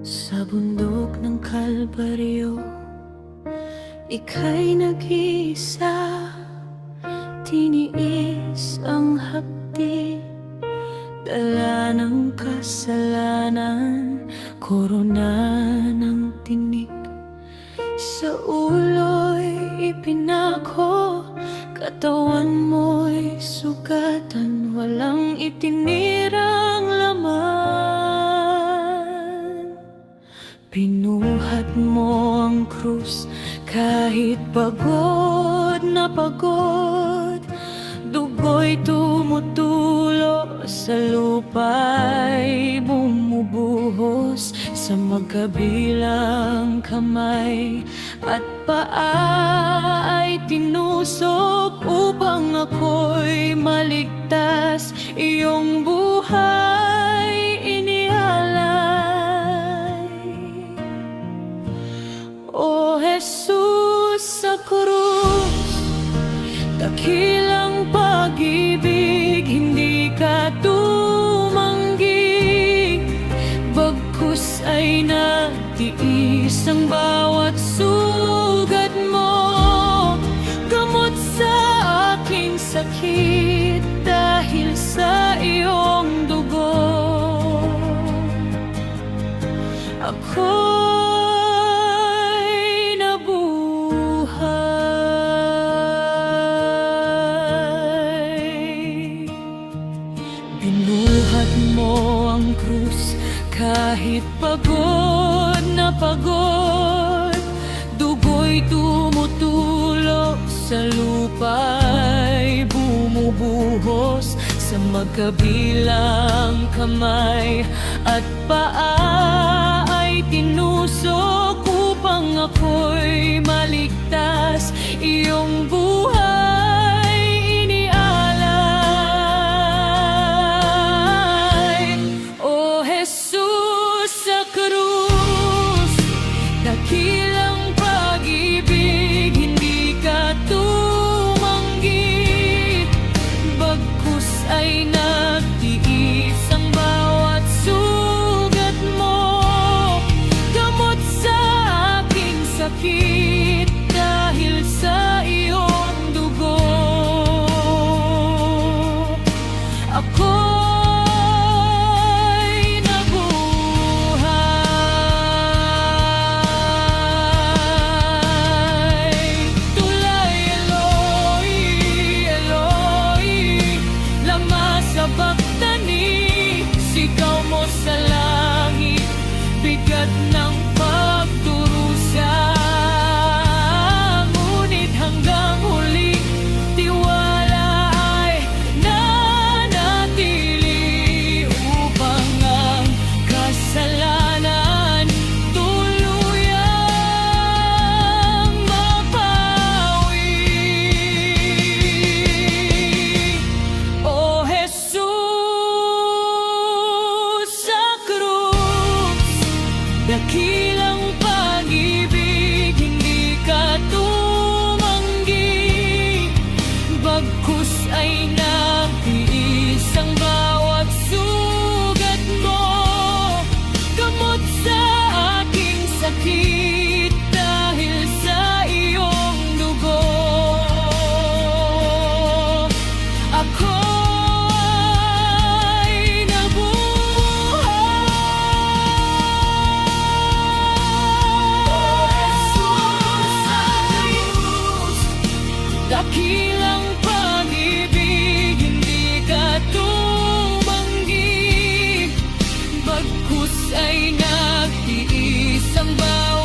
Sa bundok ng Kalbaryo, ika'y nag-iisa. Tiniis ang hapdi, dala ng kasalanan, korona ng tinik. Sa ulo'y ipinako, katawan mo'y sugatan, walang itinirang laman. Pinuhat mo ang krus kahit pagod na pagod. Dugo'y tumutulo sa lupa'y bumubuhos, sa magkabilang kamay at paa ay tinusok upang ako'y maligtas. Iyong buhay inialay, O Jesus, sa krus. Dakilang pag-ibig, hindi ka tumanggi, bagkus ay nagtiis ang bawat sugat mo. Gamot sa aking sakit dahil sa iyong dugo. Ako'y nabuhay. Binuhat mo ang krus kahit pagod na pagod. Dugo'y tumutulo sa lupa'y bumubuhos, sa magkabilang kamay at paa ay tinusok upang ako'y maligtas. Iyong buhay inialay, O Jesus, sa krus. Dakilang pag-ibig, hindi ka tumanggi, bagkus ay nagtiis ang bawat sugat mo. Gamot sa aking sakit dahil sa iyong dugo. Ako'y nabuhay. Tulay Eloi, Eloi, lama sabachthani. Sigaw mo sa langit, bigat ng pagdurusa. Ngunit hanggang huli, tiwala ay nanatili upang ang kasalanan tuluyang mapawi. O Jesus, sa krus. Dakilang pag-ibig, hindi ka tumanggi, bagkus ay nagtiis ang bawat sugat mo. Gamot sa aking sakit dahil sa iyong dugo. Ako'y nabuhay. Dakilang pag-ibig, hindi ka tumanggi, bagkus ay nagtiis ang bawat